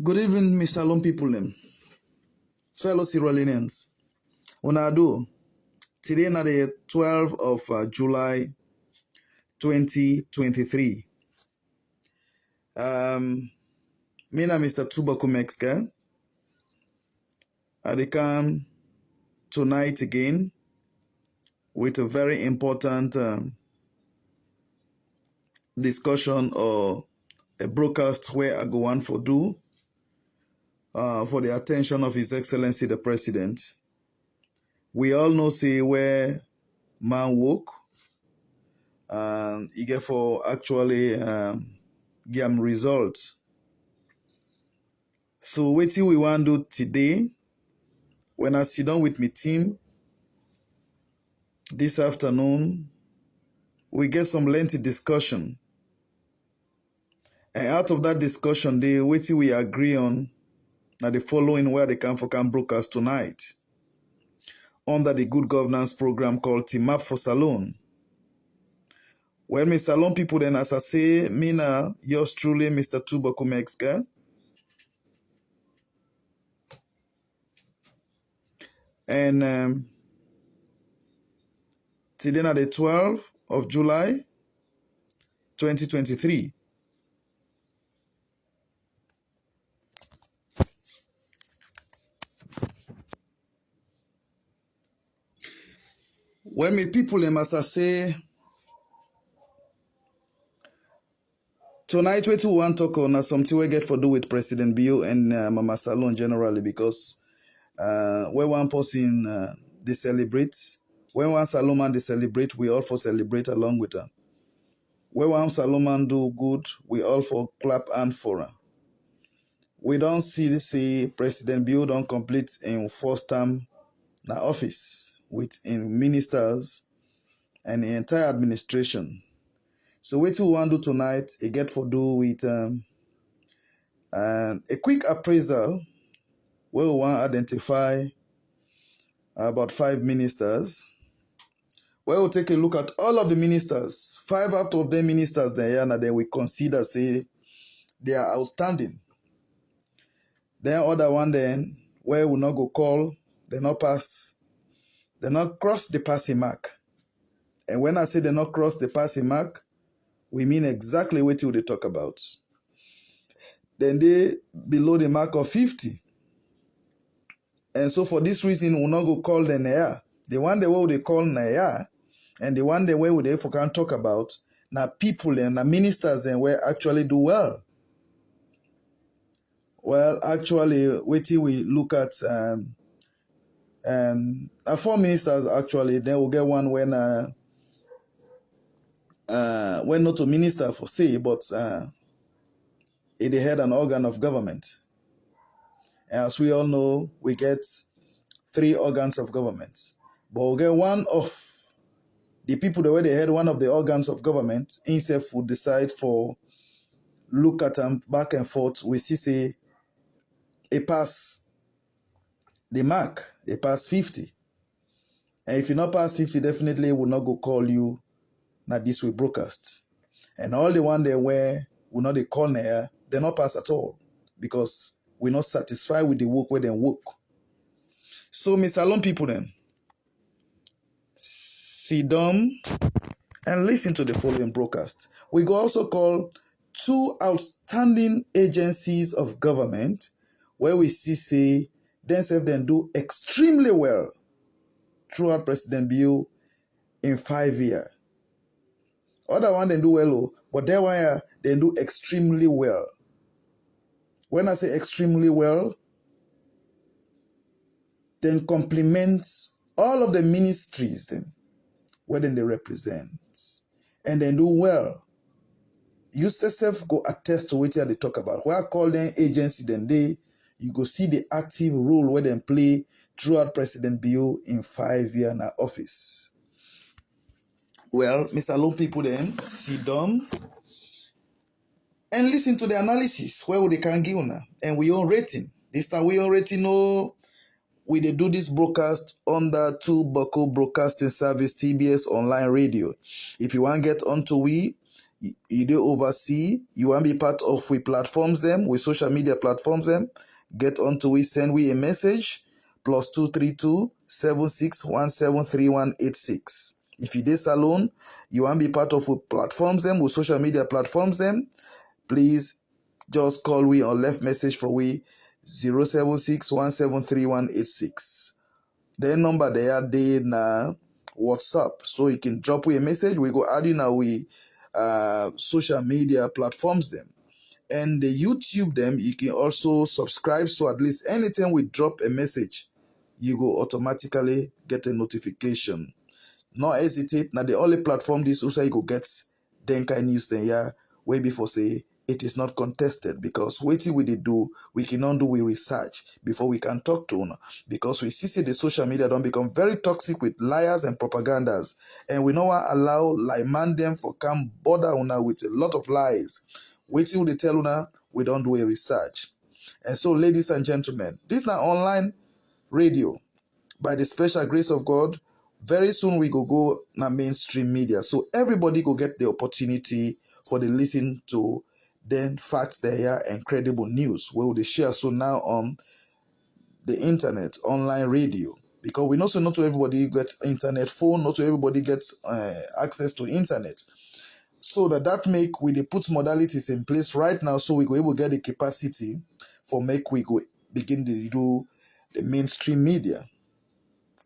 Good evening, Mr. Lone people, fellow Sierra Leoneans. Una do. Today na the 12th of July 2023. Me na Mr. Tubako Mexica. I come tonight again with a very important discussion or a broadcast where I go on for the attention of His Excellency the President. We all know say where man woke and he get for actually give him results. So what we want to do today, when I sit down with my team this afternoon, we get some lengthy discussion. And out of that discussion, we agree on now the following where they can broadcast tonight under the good governance program called Team Up for Salone. Well, Mr. Salone people, then as I say, me na yours truly, Mr. Tubako Mexica. And today na the 12th of July 2023. When me people as I say, tonight we want to talk on something we get for do with President Bio and Mama Salone generally, because when one person they celebrate, when one Salomon they celebrate, we all for celebrate along with her. When one Salomon do good, we all for clap hand for her. We don't see President Bio don't complete in first term na office with in ministers and the entire administration. So what we want to do tonight, it get for do with a quick appraisal where we want to identify about 5 ministers. Where we'll take a look at all of the ministers. 5 out of them ministers there, and then we consider say they are outstanding. Then other one then where we not go call, they not pass, they not cross the passing mark. And when I say they not cross the passing mark, we mean exactly what they talk about. Then they below the mark of 50. And so for this reason, we'll not go call them Naya. The one the way they call Naya, and the one the way they can talk about, now people and the ministers and where actually do well. Well, actually, wait till we look at 4 ministers actually. Then we'll get one when not a minister for say, but it had an organ of government. As we all know, we get 3 organs of government. But we'll get one of the people the way they had one of the organs of government, himself would decide for look at them back and forth. We see say a pass the mark, a pass 50. And if you not pass 50, definitely will not go call you. Now this will broadcast. And all the one they where will not they call there, they not pass at all. Because we're not satisfied with the work where they work. So Mr. Salone people then, sit down and listen to the following broadcast. We go also call 2 outstanding agencies of government where we see say themselves then do extremely well throughout President Bio in 5 years. Other one they do well, but that one they do extremely well. When I say extremely well, then complements all of the ministries then, where then they represent, and then do well. You yourself go attest to what they talk about. Where I call them agency, then you go see the active role where they play throughout President Bio in 5 years in office. Well, Mr. Salone people then sit down and listen to the analysis where they can give now. And we all rating. This time we already know we they do this broadcast under Tubako Broadcasting Service TBS online radio. If you want to get onto you do oversee, you want to be part of, we platforms them, we social media platforms them, get onto we, send we a message, +232 76173186. If you did salon, you want to be part of, we platforms them, we social media platforms them, please just call we or left message for we 076173186. Their number there they na WhatsApp, so you can drop we a message. We go add you now we social media platforms them, and the YouTube them. You can also subscribe, so at least anytime we drop a message, you go automatically get a notification. Not hesitate. Now the only platform this also you go get then kind news then yeah way before say it is not contested, because waiting we did do, we cannot do we research before we can talk to una, because we see the social media don't become very toxic with liars and propagandas, and we no allow lie man them for come bother una with a lot of lies. Waiting they tell una we don't do a research. And so ladies and gentlemen, this is now online radio. By the special grace of God, very soon we go na mainstream media, so everybody go get the opportunity for the listen to then facts there and credible news where they share so now on the internet, online radio, because we know so not to everybody get internet phone, not to everybody gets access to internet, so that make we they put modalities in place right now, so we go able to get the capacity for make we go begin to do the mainstream media.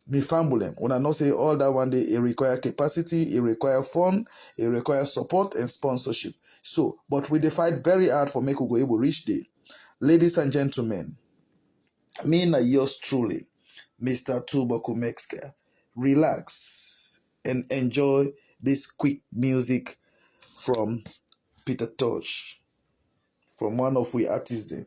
Me famble them. When I not say all that one day, it require capacity, it require fund, it require support and sponsorship. So, but we fight very hard for make we go able reach there. Ladies and gentlemen, me na yours truly, Mr. Tubaku Mexica. Relax and enjoy this quick music from Peter Tosh, from one of we artists them.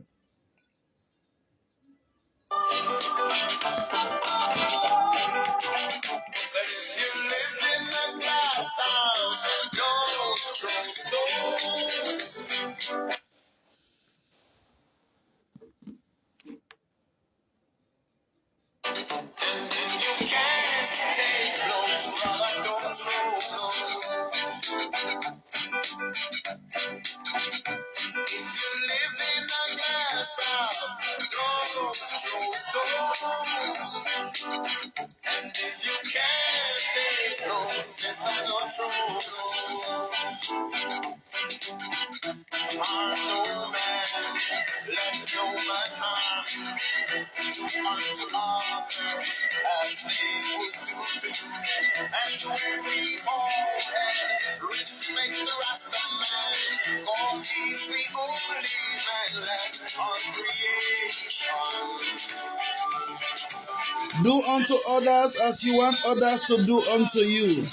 Do unto others as you want others to do unto you.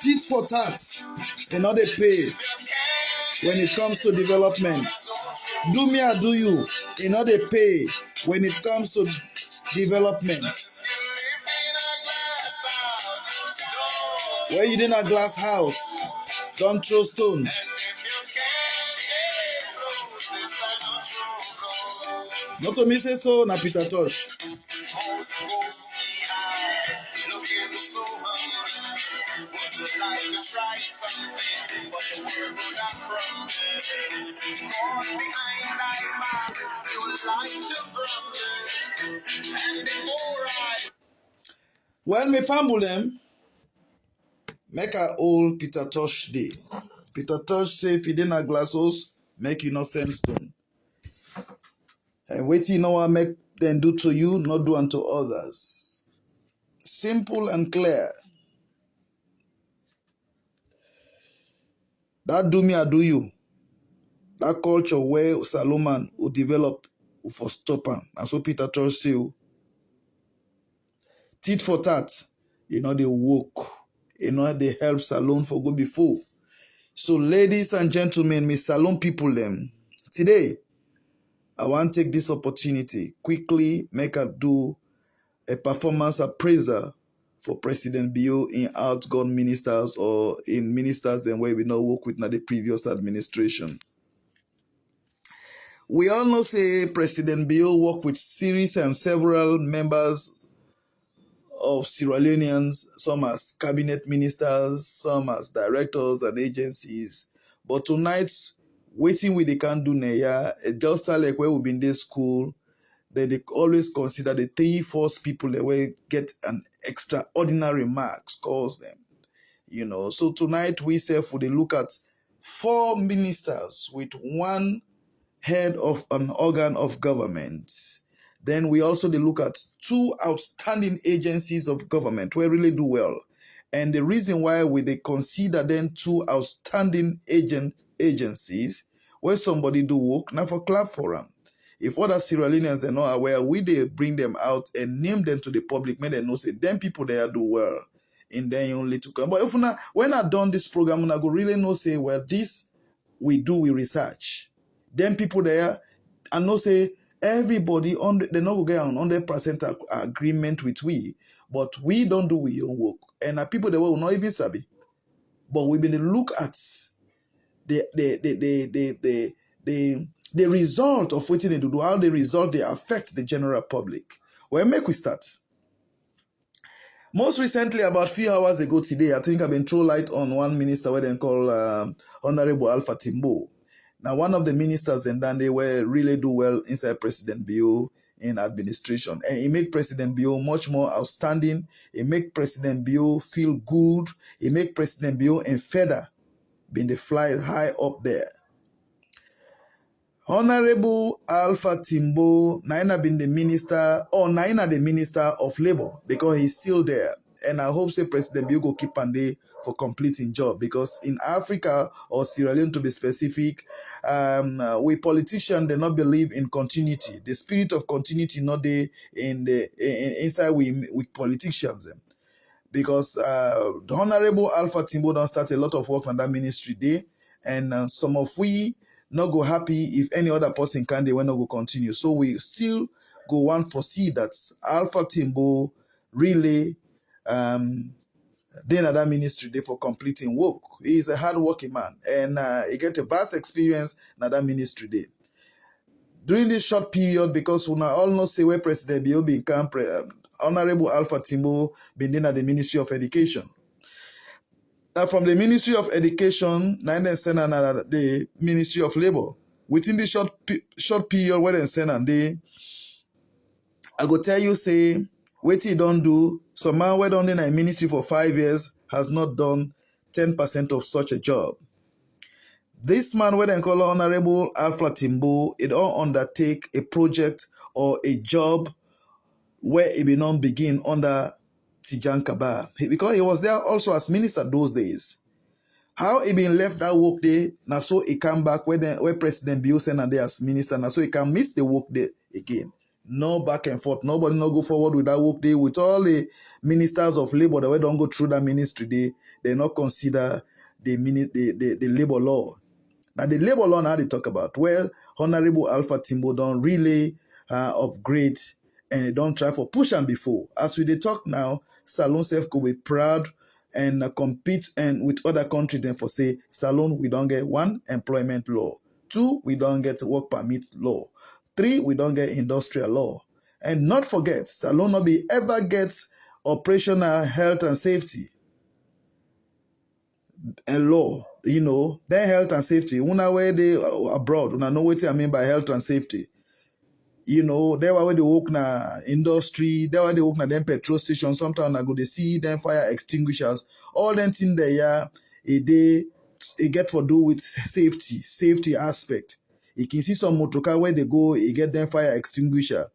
Tit for tat, and not they pay when it comes to development. Do me or do you, and not they pay when it comes to development. Where you in a glass house, don't throw stone. Not to me say so, na Peter Tosh. When me fumble them, make a old Peter Tosh day. Peter Tosh say if you in a glass house, make you not send stone. And wait you know what make them do to you, not do unto others. Simple and clear. That do me or do you. That culture where Solomon who developed for stop am. And so Peter Tosh say, tit for tat, you know, they work. You know, they help Salon for go before. So ladies and gentlemen, me Salon people them, today, I want to take this opportunity, quickly make a do a performance appraiser for President Bio in outgone ministers or in ministers then where we not work with na the previous administration. We all know say President Bio work with series and several members of Sierra Leoneans, some as cabinet ministers, some as directors and agencies. But tonight, waiting with they can do neya, just like where we've been in school, they always consider the three first people that will get an extraordinary mark, scores them. So tonight we say for the look at 4 ministers with one head of an organ of government. Then we also look at 2 outstanding agencies of government where really do well. And the reason why they consider them 2 outstanding agencies where somebody do work, now for clap for them. If other Sierra Leoneans they're not aware, they bring them out and name them to the public, make them know say them people there do well in their only to come. But if when I done this program, I go really know say, well, this we research. Then people there, I know say everybody they not get on 100% agreement with we, but we don't do we own work. And people that will not even sabi. But we been look at the result of what they do, how the result they affect the general public. Well, make we start. Most recently, about a few hours ago today, I think I've been thrown light on one minister where they call Honorable Alpha Timbo. Now, one of the ministers and then they were really do well inside President Bio in administration. And he make President Bio much more outstanding. He make President Bio feel good. He make President Bio and feather being the fly high up there. Honorable Alpha Timbo, Naina been the minister, or Naina the minister of labor, because he's still there. And I hope say President Bio go keep Pande for completing job, because in Africa, or Sierra Leone to be specific, we politicians they not believe in continuity. The spirit of continuity not there inside we politicians. Because the Honorable Alpha Timbo don't start a lot of work on that ministry there, and some of we not go happy if any other person can, they will not go continue. So we still go want foresee that Alpha Timbo really then at that ministry there for completing work. He is a hard-working man, and he get a vast experience in that ministry there. During this short period, because we all know say where President Bio become Honorable Alpha Timbo been in at the Ministry of Education. Now, from the Ministry of Education, now then send the Ministry of Labor. Within the short period where they send and I go tell you say, what he don't do. Some man where done in a ministry for 5 years has not done 10% of such a job. This man where they call Honorable Alpha Timbo, it all undertake a project or a job where it will not begin under Tijan Kaba, because he was there also as minister those days. How he been left that work day, now so he come back where President Bio sent and there as minister, now so he can miss the work day again. No back and forth. Nobody not go forward with that work day. With all the ministers of labor that we don't go through that ministry day, they not consider the labor law. Now the labor law now they talk about. Well, Honorable Alpha Timbo don't really upgrade, and they don't try for push and before. As we they talk now, Salon self could be proud and compete and with other countries. Then for say Salon we don't get 1 employment law, 2 we don't get work permit law, 3 we don't get industrial law, and not forget Salon not be ever gets operational health and safety and law. Then health and safety. Una where they abroad, una know what I mean by health and safety. They were where they work na industry, they were they work na them petrol station. Sometimes I go they see them fire extinguishers. All them things there, it get for do with safety aspect. You can see some motorcar where they go, you get them fire extinguisher.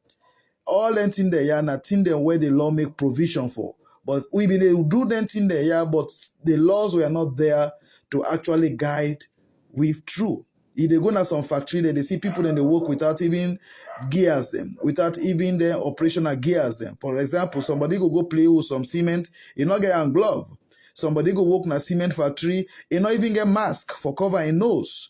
All them things there, na thing them where the law make provision for. But we been able to do them thing there, but the laws were not there to actually guide with through. If they go to some factory there, they see people then they work without even gears them, without even their operational gears them. For example, somebody go play with some cement, you not get a glove. Somebody go work in a cement factory, you not even get mask for covering nose.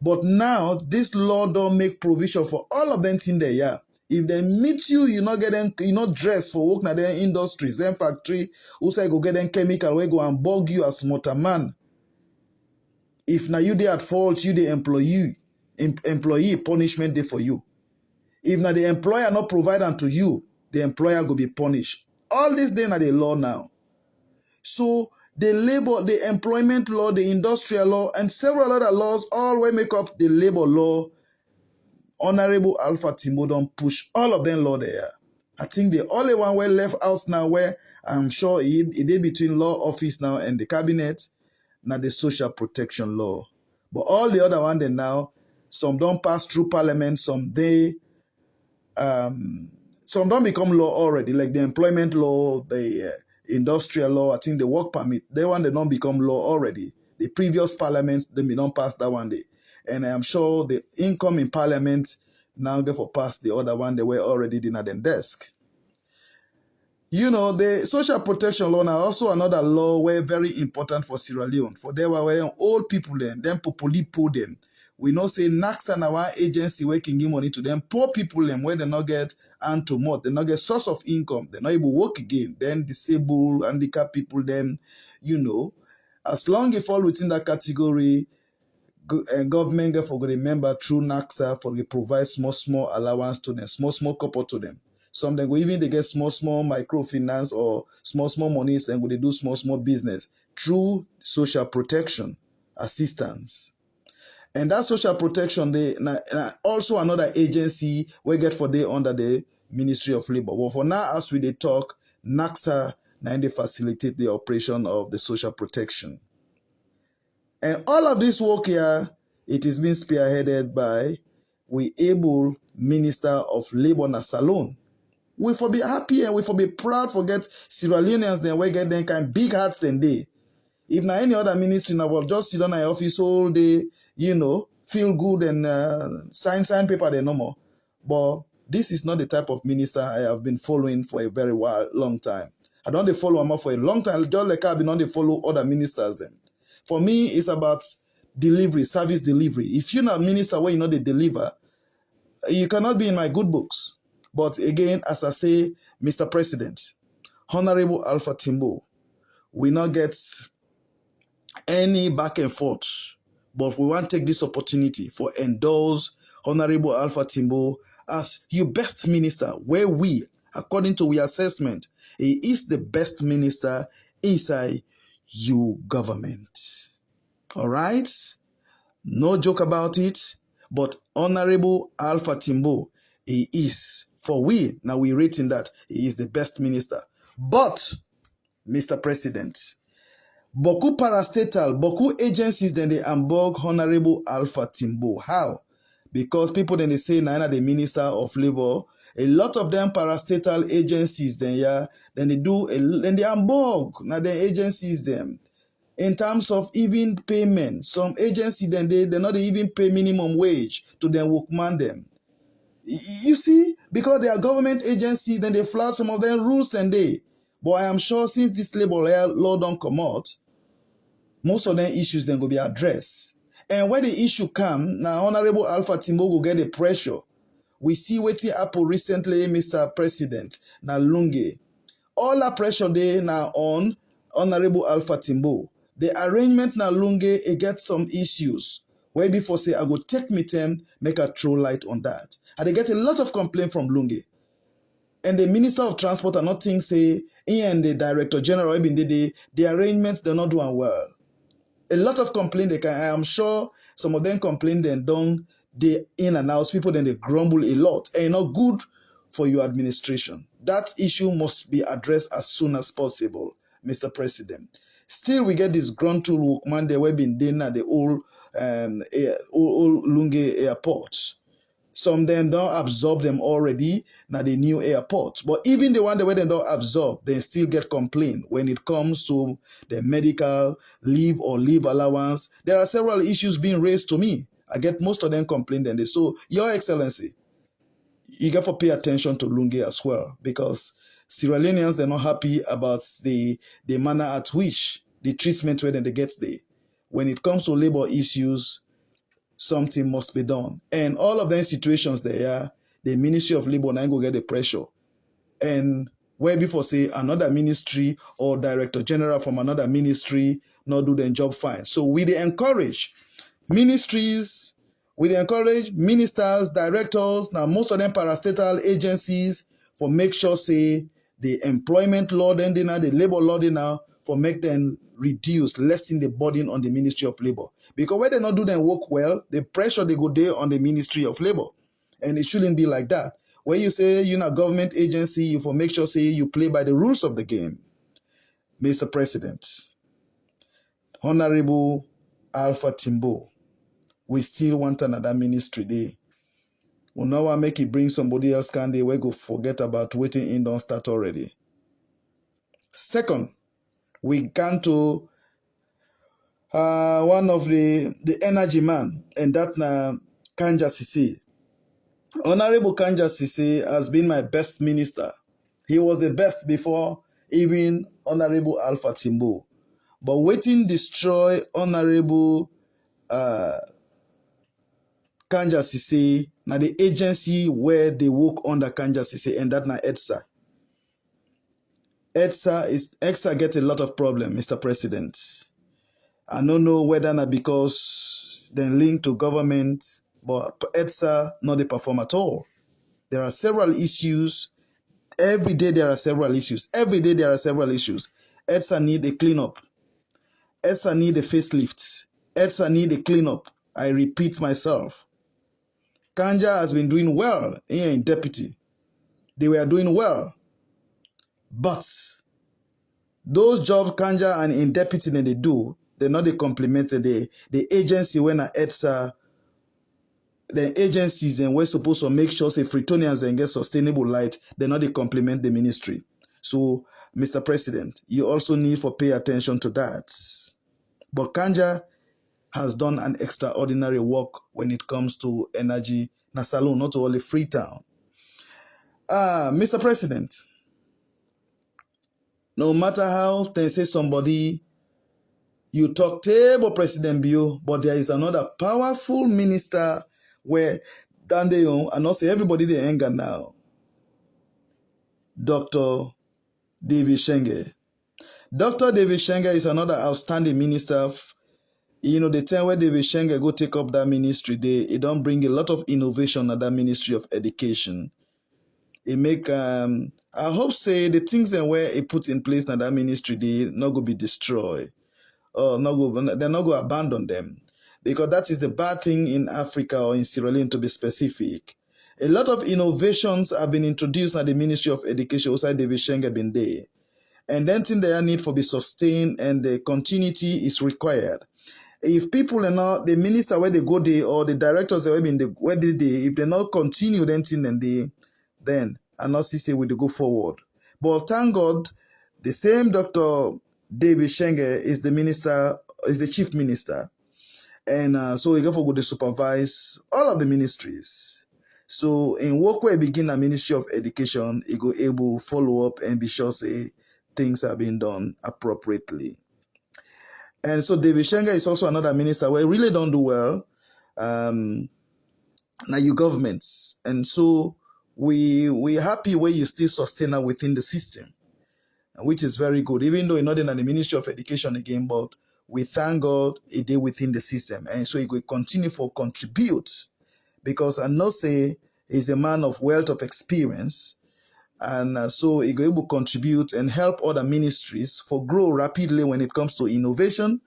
But now this law don't make provision for all of them things there, yeah. If they meet you, you not get them, you not dress for work in their industries, them factory, also go get them chemical where go and bug you as motorman. If now you they at fault, you the employee punishment day for you. If now the employer not provide unto you, the employer go be punished. All this then are the law now. So the labor, the employment law, the industrial law, and several other laws all will make up the labor law. Honorable Alpha Timbo don't push all of them law there. I think the only one we left out now where I'm sure it is between law office now and the cabinet, now the social protection law. But all the other one then now, some don't pass through parliament, some don't become law already, like the employment law, the industrial law, I think the work permit, they don't become law already. The previous parliament, they may not pass that one day. And I am sure the incoming parliament now get for pass the other one they were already in at them desk. You know, the social protection law now also another law were very important for Sierra Leone. For they were old people then populi poor them. We know say NACSA now one agency where can give money to them. Poor people them where they not get and to more, they not get source of income, they not able to work again. Then disabled, handicapped people, them, you know, as long as you fall within that category, government get for remember through NACSA for they provide small allowance to them, small couple to them. Some they go even they get small microfinance or small monies and go they do small business through social protection assistance. And that social protection, they also another agency we get for they under the Ministry of Labor. Well, for now, as we they talk, NACSA now they facilitate the operation of the social protection. And all of this work here, it is being spearheaded by we able Minister of Labor na Salone. We for be happy and we for be proud for get Sierra Leoneans then we get them kind big hearts than they. If now any other ministry now will just sit on my office all day, you know, feel good and sign paper they no more. But this is not the type of minister I have been following for a very long time. I don't follow him for a long time, just like I've been on the follow other ministers then. For me, it's about delivery, service delivery. If you're not a minister where you know they deliver, you cannot be in my good books. But again, as I say, Mr. President, Honorable Alpha Timbo, we not get any back and forth, but we want to take this opportunity for endorse Honorable Alpha Timbo as your best minister, where we, according to our assessment, he is the best minister inside your government. All right? No joke about it, but Honorable Alpha Timbo, he is, for we, now we rating that he is the best minister. But, Mr. President, beaucoup parastatal, beaucoup agencies then they embark Honorable Alpha Timbo. How? Because people then they say Nana the Minister of Labor, a lot of them parastatal agencies then they do then they embark now the agencies them. In terms of even payment, some agencies then they not even pay minimum wage to them workman them. You see, because they are government agencies, then they flout some of their rules and they. But I am sure since this labor law don't come out, most of them issues then go be addressed. And when the issue come, now Honorable Alpha Timbo will get the pressure. We see wetin happen recently, Mr. President, now Lunge. All that pressure they now on Honorable Alpha Timbo. The arrangement now Lunge, it get some issues. Where before say, I go take me time, make a throw light on that. And they get a lot of complaint from Lunge. And the Minister of Transport are not think say, and the Director General, the arrangements, they're not doing well. A lot of complaint they can, I am sure some of them complain then don't they in and out, people then they grumble a lot. And not good for your administration. That issue must be addressed as soon as possible, Mr. President. Still, we get this gruntle workman they were been doing at the old Lunge airport. Some of them don't absorb them already now the new airport. But even the one that they don't absorb, they still get complaint when it comes to the medical leave or leave allowance. There are several issues being raised to me. I get most of them complaint and they. So, Your Excellency, you got to pay attention to Lunge as well, because Sierra Leoneans, they're not happy about the manner at which the treatment where they get there. When it comes to labor issues, something must be done. And all of them situations there, the Ministry of Labor now go get the pressure. And where before say another ministry or Director General from another ministry not do their job fine. So we they encourage ministries, we they encourage ministers, directors, now most of them parastatal agencies for make sure say the employment law then they now, the labor law they now, for make them reduce, lessen the burden on the Ministry of Labor. Because when they not do them work well, the pressure they go there on the Ministry of Labor. And it shouldn't be like that. When you say you're a government agency, you for make sure say you play by the rules of the game. Mr. President, Honorable Alpha Timbo, we still want another ministry there. We now want make it bring somebody else can they we go forget about waiting in don't start already. Second, we can to one of the energy man, and that na Kanja Sisi. Honorable Kanja Sisi has been my best minister. He was the best before even Honorable Alpha Timbo. But waiting destroy Honorable Kanja Sisi, na the agency where they work under Kanja Sisi, and that na EDSA. EDSA get a lot of problem, Mr. President. I don't know whether not because they link to government, but EDSA not they perform at all. There are several issues. Every day there are several issues. Every day there are several issues. EDSA need a cleanup. EDSA need a facelift. EDSA need a cleanup. I repeat myself. Kanja has been doing well here in deputy. They were doing well. But those jobs Kanja and in deputy that they do, they're not the complemented the agency when a EDSA, the agencies and we're supposed to make sure say Fritonians and get sustainable light, they're not the complement the ministry. So, Mr. President, you also need to pay attention to that. But Kanja has done an extraordinary work when it comes to energy, Nasalon, not only Freetown. Mr. President, no matter how they say somebody, you talk table President Bio, but there is another powerful minister where Dandeon, and also everybody they anger now. Dr. David Shenge. Dr. David Shenge is another outstanding minister. The time where David Shenge go take up that ministry, it don't bring a lot of innovation at that Ministry of Education. It make I hope say the things and where it put in place in that ministry, they not go be destroyed. They're not going to abandon them, because that is the bad thing in Africa or in Sierra Leone, to be specific. A lot of innovations have been introduced at the Ministry of Education outside David Shenge been there, and then thing they need for be sustained and the continuity is required. If people are not the minister where they go there or the directors where they if they not continue then thing then and not see say we go forward. But thank God, the same Dr. David Shenge is the chief minister. And so he go for to supervise all of the ministries. So in work where begin a Ministry of Education, he go able follow up and be sure say things are being done appropriately. And so David Shenge is also another minister where really don't do well. Now you governments. And so we happy where you still sustain within the system, which is very good, even though you're not in the Ministry of Education again, but we thank God it did within the system. And so he will continue for contribute, because I know say he's a man of wealth of experience. And so he will able to contribute and help other ministries for grow rapidly when it comes to innovation,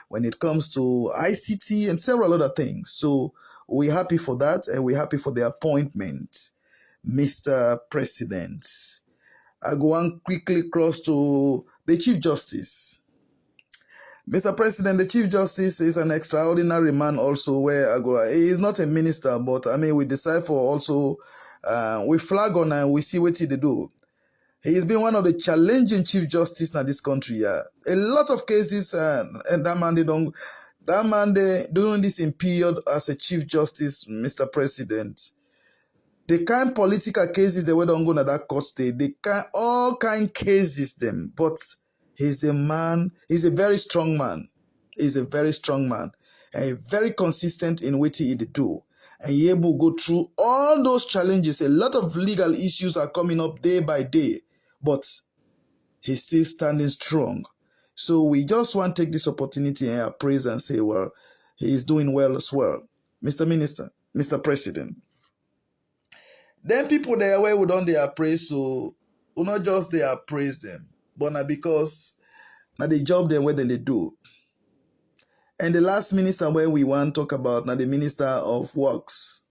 when it comes to ICT and several other things. So we're happy for that, and we're happy for the appointment, Mr. President. I go on quickly cross to the Chief Justice. Mr. President, the Chief Justice is an extraordinary man also, where I go, he is not a minister, but I mean, we decide for also, we flag on and we see what he do. He has been one of the challenging Chief Justice in this country. Yeah. A lot of cases, and that man, they during this in period as a Chief Justice, Mr. President, the kind political cases they were don't go to that court state, all kind cases them, but he's a very strong man. He's a very strong man, and very consistent in what he do. And he able to go through all those challenges. A lot of legal issues are coming up day by day, but he's still standing strong. So we just want to take this opportunity and appraise and say, well, he is doing well as well. Mr. Minister, Mr. President. Then people there where we don't they appraise, so will not just they praise them, but now because now the job them where they do. And the last minister where we want to talk about now the Minister of Works.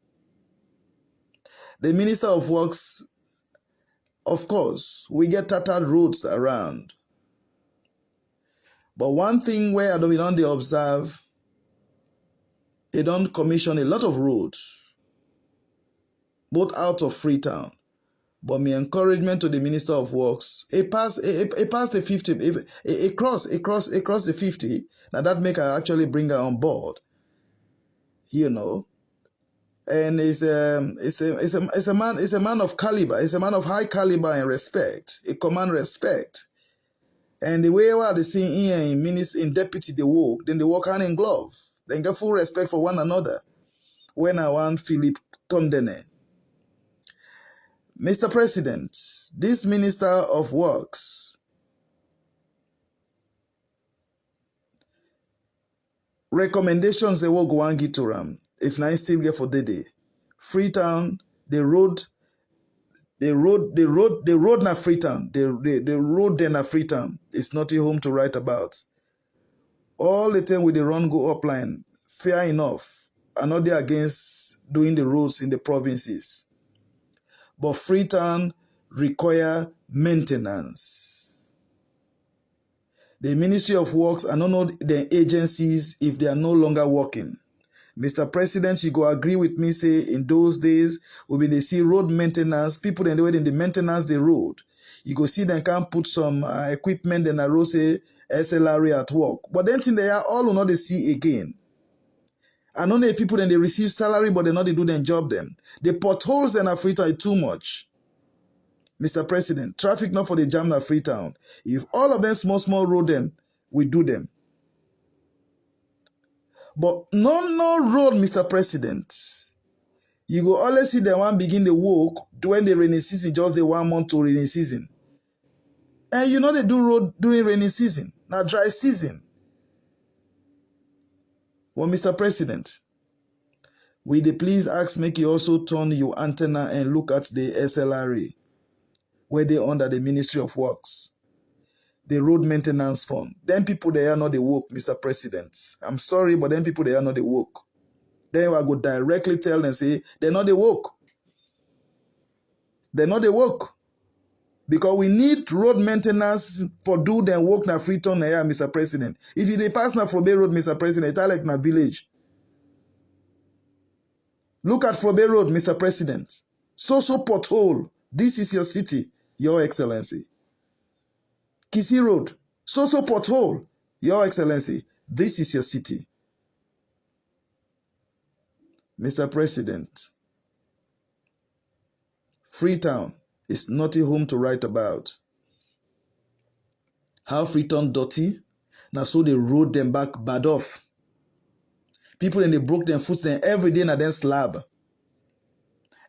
The Minister of Works, of course, we get tattered roads around. But one thing where we don't they observe, they don't commission a lot of roads, both out of Freetown. But my encouragement to the Minister of Works, it passed the 50, it crossed the 50. Now that make her actually bring her on board, you know. And it's a man of caliber. It's a man of high caliber and respect. It command respect. And the way what they see here in deputy they work, then they work hand in glove. They get full respect for one another. When I want Philip Tondene. Mr. President, this Minister of Works recommendations they will go and get to them. If I still get for the day. Freetown, the road na Freetown. The road then na Freetown. It's not a home to write about. All the time with the run go upline, fair enough. I'm not there against doing the roads in the provinces. But Freetown require maintenance. The Ministry of Works, I don't know the agencies if they are no longer working. Mr. President, you go agree with me, say in those days, when they see road maintenance, people in the way in the maintenance the road. You go see them can put some equipment in a road, say SLR at work. But then thing they are all will not they see again. I know the people then they receive salary, but they not they do their job them. The potholes in Freetown are too much. Mr. President, traffic not for the jam na Freetown. If all of them small road them, we do them. But no road, Mr. President. You go always see the one begin the work when the rainy season, just the 1 month to rainy season. And you know they do road during rainy season, not dry season. Well, Mr. President, will they please ask make you also turn your antenna and look at the SLRA, where they under the Ministry of Works. The road maintenance fund. Then people they are not the work, Mr. President. I'm sorry, but then people they are not the work. Then I go directly tell them say they're not the work. They're not the work. Because we need road maintenance for do them work na Freetown na here, Mr. President. If you dey pass na Frobe Road, Mr. President, it's like na village. Look at Frobe Road, Mr. President. So pothole. This is your city, Your Excellency. Kisi Road, so pothole, Your Excellency, this is your city. Mr. President, Freetown is not a home to write about. How Freetown dirty, now so they rode them back bad off. People and they broke them foot then every day na then slab.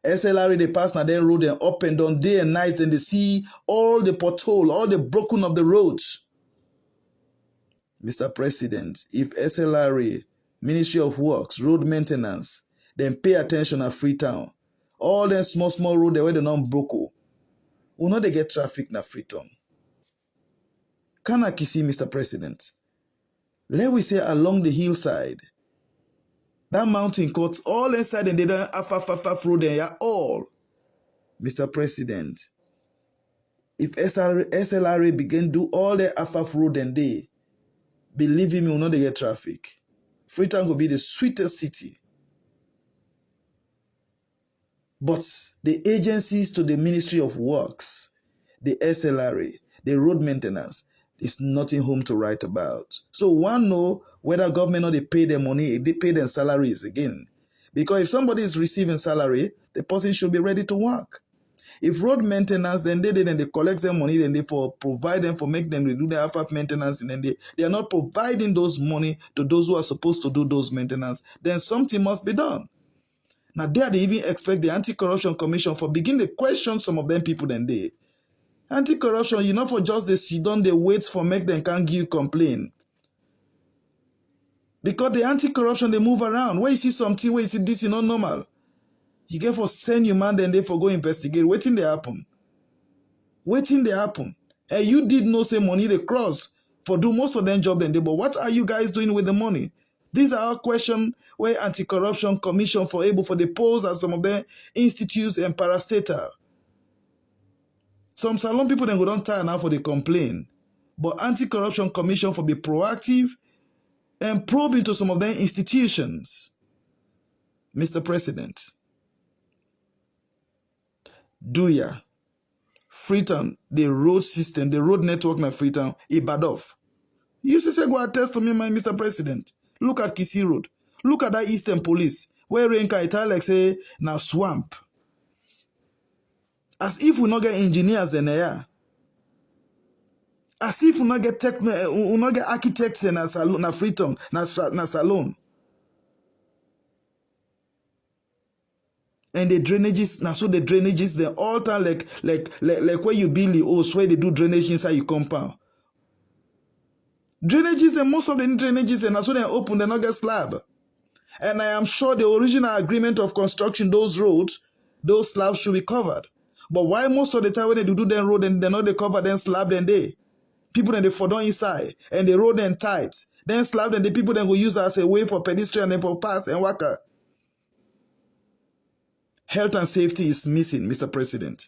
SLR they pass now then road them up and down day and night and they see all the pothole, all the broken of the roads. Mr. President, if SLRA, Ministry of Works, road maintenance, then pay attention at Freetown. All them small road where they not broken. We know they get traffic na Freetown. Can I see, Mr. President? Let we say along the hillside. That mountain cuts all inside and they don't have road and yeah, all. Mr. President, if SLRA begin do all the AFAF road and they, believe me, will not get traffic. Freetown will be the sweetest city. But the agencies to the Ministry of Works, the SLRA, the road maintenance, is nothing home to write about. So one know whether government or they pay their money, if they pay their salaries again. Because if somebody is receiving salary, the person should be ready to work. If road maintenance, then they collect their money, then they provide them for make them do their AFAF maintenance, and then they are not providing those money to those who are supposed to do those maintenance, then something must be done. Now there they even expect the Anti-Corruption Commission for begin to question some of them people then they. Anti-corruption, you know, for just the sit down, they wait for make them can give complain. Because the anti-corruption, they move around. Where you see something, where you see this is not normal. You get for send your man, then they for go investigate. Waiting they happen. Wetin dey happen? And you did know say money dey cross for do most of them job then dey, but what are you guys doing with the money? These are our questions where Anti-Corruption Commission for able for the polls and some of them institutes and parastatal. Some salon people then go don't tire now for the complain. But Anti-Corruption Commission for be proactive and probe into some of their institutions. Mr. President, do ya Freetown, the road system, the road network na Freetown, Ibadoff. You say go attest to me, my Mr. President. Look at Kisi Road. Look at that Eastern Police, where Renka Italic say na swamp. As if we not get engineers in there. As if we not get architects in na Freetown, na Salon. And the drainages, now so the drainages, they alter like where you build the house, where they do drainage inside your compound. Drainages, the most of the drainages, and so they open, they not get slab. And I am sure the original agreement of construction, those roads, those slabs should be covered. But why most of the time when they do them road and they not they cover them slab, then people then they fall down inside and they road them tight. Then slab, then the people then go use as a way for pedestrian and for pass and walker. Health and safety is missing, Mr. President.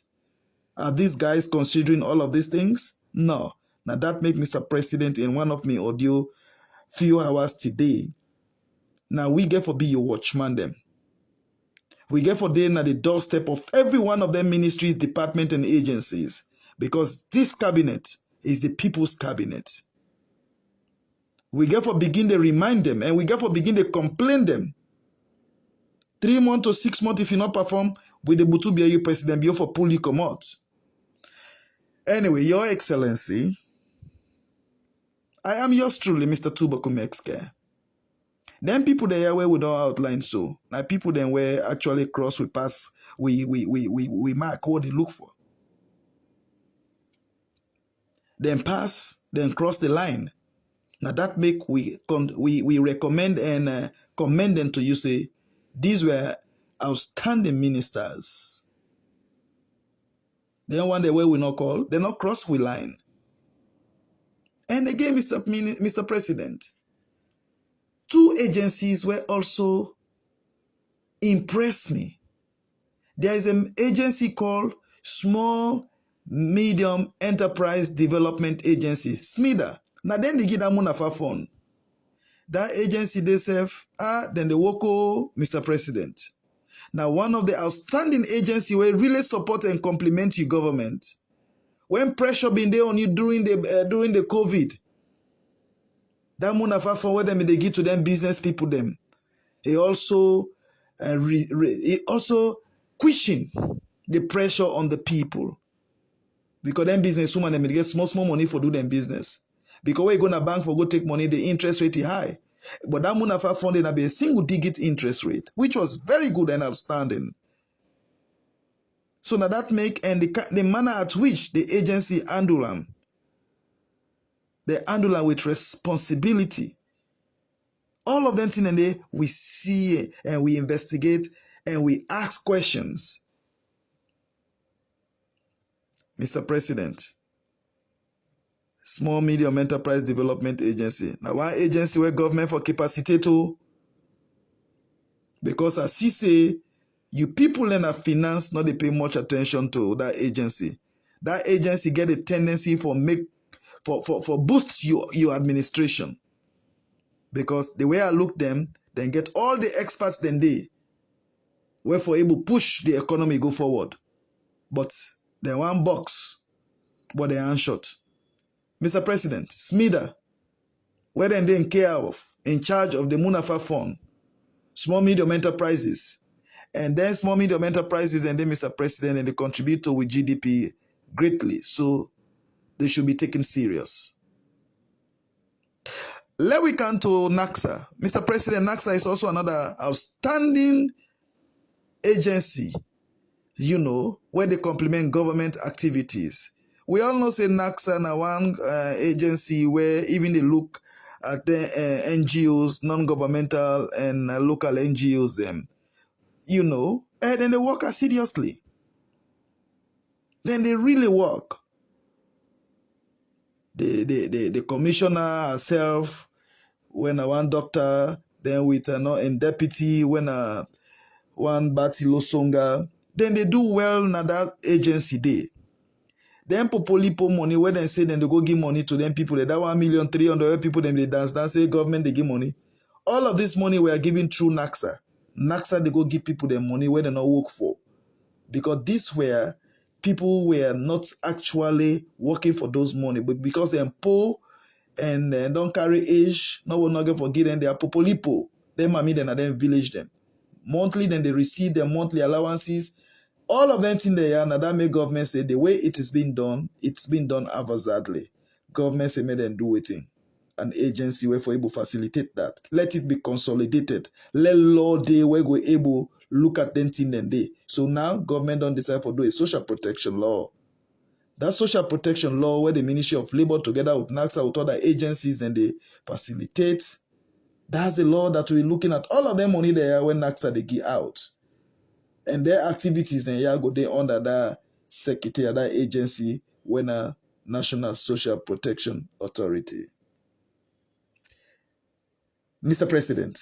Are these guys considering all of these things? No. Now that make Mr. President in one of my audio few hours today. Now we get for be your watchman them. We get for them at the doorstep of every one of them ministries, departments, and agencies. Because this cabinet is the people's cabinet. We get for begin to remind them and we get for begin to complain them. 3 months to 6 months if you not perform with the Butu BAU president, you for pull you come out. Anyway, Your Excellency, I am yours truly, Mr. Tubakumexke. Then people there where we don't outline so. Now people then where actually cross we pass, we mark what they look for. Then pass, then cross the line. Now that make we recommend and commend them to you say, these were outstanding ministers. They don't want the way we not call. They not cross we line. And again, Mr. President, 2 agencies were also impressed me. There is an agency called Small Medium Enterprise Development Agency, SMIDA. Now then they get that Munafa fund. That agency they serve, then the WOCO, Mr. President. Now, one of the outstanding agencies where really support and complement your government. When pressure been there on you during the COVID, that Munafa for what them they give to them business people them. He also question the pressure on the people. Because them businesswoman them get small money for do them business. Because when you go to bank for go take money, the interest rate is high. But that Munafa funding will be a single-digit interest rate, which was very good and outstanding. So now that make and the manner at which the agency handle them, they handle them with responsibility. All of them things and they we see and we investigate and we ask questions. Mr. President, Small Medium Enterprise Development Agency. Now one agency where government for capacity to, because as he say, you people in a finance not they pay much attention to that agency. That agency get a tendency for boost your administration. Because the way I look them, then get all the experts then they were for able push the economy go forward. But they one box, but they aren't short. Mr. President, SMIDA, where then they care of, in charge of the Munafa Fund, small medium enterprises, and then small medium enterprises, and then Mr. President, and they contribute to with GDP greatly, so they should be taken serious. Let we come to NACSA. Mr. President, NACSA is also another outstanding agency, you know, where they complement government activities. We all know say NACSA na one agency where even they look at the NGOs, non-governmental and local NGOs, them, you know, and then they work assiduously. Then they really work. the commissioner herself, when one doctor, then with and deputy, when one Batilo Songa, then they do well na that agency day. Then popolipo money, when they say then they go give money to them people, that 1,300,000 people, then they dance, say government, they give money. All of this money we are giving through NAXA. NAXA, they go give people their money where they not work for. Because this where people were not actually working for those money, but because they're poor and don't carry age, no one not get forget them, they are popolipo. Them mommy then and then village them. Monthly, then they receive their monthly allowances. All of them in there, now that make government say the way it is being done, it's been done haphazardly. Government say make them do it in an agency where for able facilitate that. Let it be consolidated. Let law day where we able look at them thing then day. So now government don't decide for do a social protection law. That social protection law where the Ministry of Labor together with NAXA with other agencies then they facilitate. That's the law that we're looking at. All of them money there when NAXA they give out. And their activities then go they under that secretary, that agency when a National Social Protection Authority. Mr. President,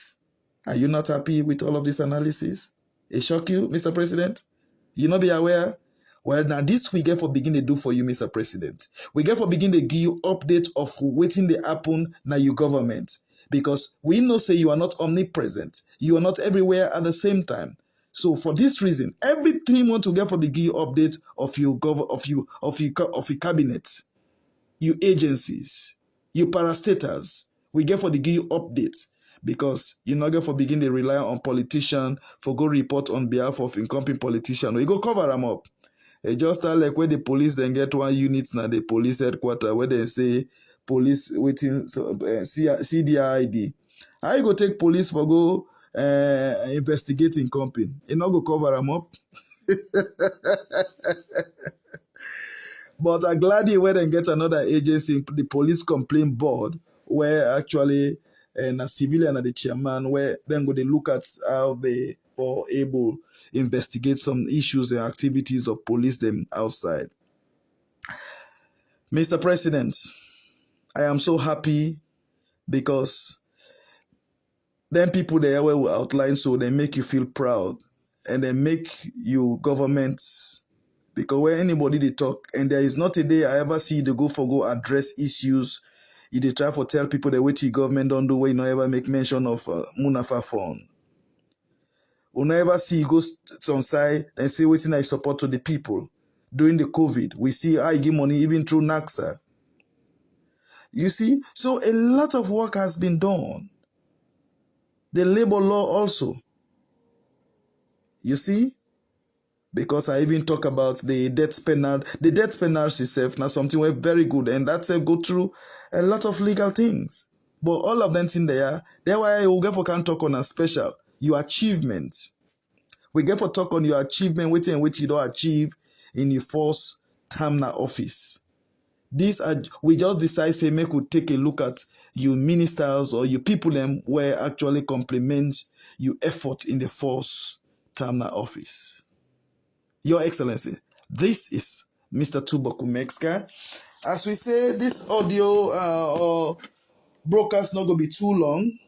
are you not happy with all of this analysis? It shock you, Mr. President? You not be aware? Well, now this we get for begin to do for you, Mr. President. We get for begin to give you update of waiting the happen now your government. Because we know say you are not omnipresent. You are not everywhere at the same time. So for this reason, every 3 months to get for the give update of your your cabinet, your agencies, your parastatals, we get for the give updates because you not get for begin to rely on politician for go report on behalf of incoming politician. We go cover them up. It just start like where the police then get one unit now the police headquarters where they say police waiting CDID. How you go take police for go investigating company? You not go cover them up. But I'm glad you went and get another agency, the police complaint board, where actually a civilian and the chairman, where then go they look at how they for able investigate some issues and activities of police them outside. Mr. President, I am so happy because then people there will outline so they make you feel proud and they make you governments because when anybody they talk and there is not a day I ever see they go address issues. You they try for tell people that what your government don't do where you not ever make mention of Munafa Fund. We never see you go on side and say waiting I support to the people. During the COVID, we see I give money even through NAXA. You see? So a lot of work has been done. The labor law also. You see? Because I even talk about the death penalty. The death penalty itself now something we're very good and that's go through a lot of legal things. But all of them in there, that's why we get for can talk on a special. Your achievements. We get for talk on your achievement, which you don't achieve in your first term na office. These are we just decide say make we take a look at your ministers or your people them where actually complement your effort in the first term na office. Your Excellency, this is Mr. Tuboku Mexka. As we say, this audio or broadcast not gonna be too long.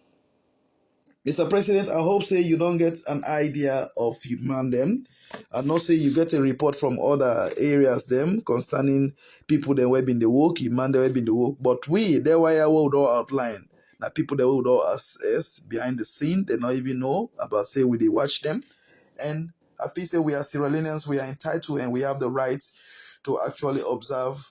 Mr. President, I hope say you don't get an idea of you man them. And not say you get a report from other areas them concerning people that web in the work, you man the web in the work. But we, there why I will all outline. Now people that will all assess behind the scene, they not even know about say we they watch them. And I feel say we are Sierra Leoneans, we are entitled and we have the right to actually observe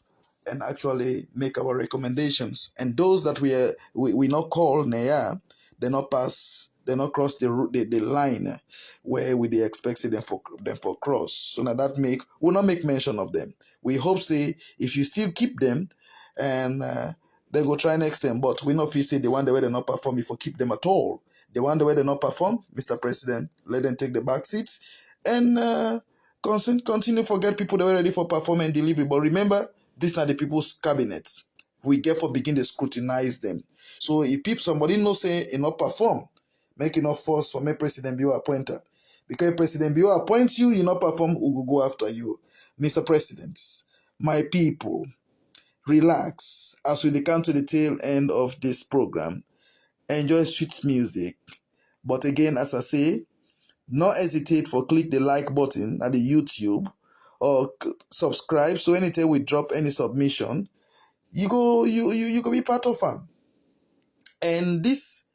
and actually make our recommendations. And those that we not call Naya, they not pass, they not cross the line where we expect them for cross. So now that will not make mention of them. We hope say if you still keep them and they go try next time, but we not feel say the one the way they not perform if we keep them at all. The one the way they not perform, Mr. President, let them take the back seats and continue forget people that were ready for performance and delivery. But remember, these are the people's cabinets. We get for begin to scrutinize them. So if somebody no say it not perform, make it not force for me President Bio appointed. Because President Bio appoints you, you not perform, who will go after you. Mr. President, my people, relax as we come to the tail end of this program. Enjoy sweet music. But again, as I say, not hesitate for click the like button at the YouTube or subscribe so anytime we drop any submission, you go be part of them. And this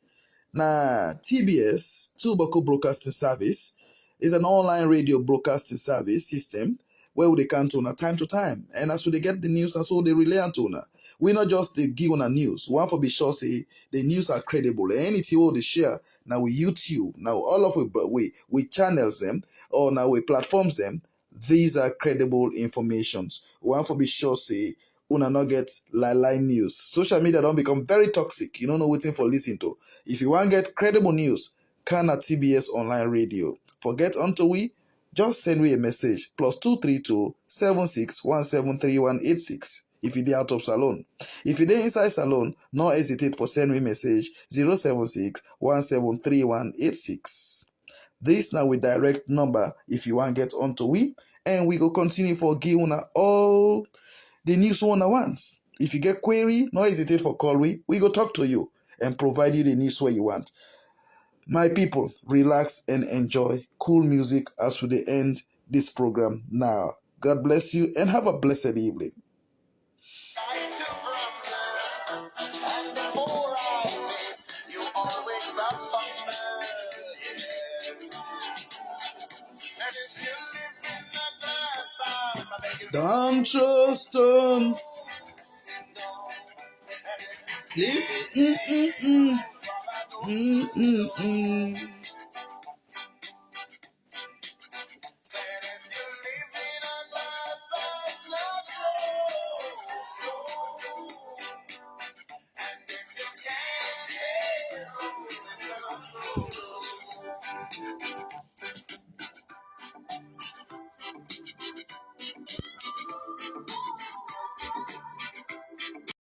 TBS, Tobacco Broadcasting Service, is an online radio broadcasting service system where they can tune time to time. And as they get the news and so they relay on tuna. We not just they give on a news. One for be sure say the news are credible. Anything all they share now we YouTube, now all of we channels them or now we platforms them. These are credible informations. One for be sure say una not get lie news. Social media don't become very toxic. You don't know waiting for listen to. If you want to get credible news, can at TBS online radio. Forget unto we, just send me a message +232 76173186 if you dey out of salon. If you dey inside salon, no hesitate for send me message 076173186. This now with direct number if you want to get onto we, and we go continue for give una all the news one wants. If you get query, no hesitate for call we go talk to you and provide you the news where you want. My people, relax and enjoy cool music as we end this program now. God bless you and have a blessed evening. Don't throw stones. Clip.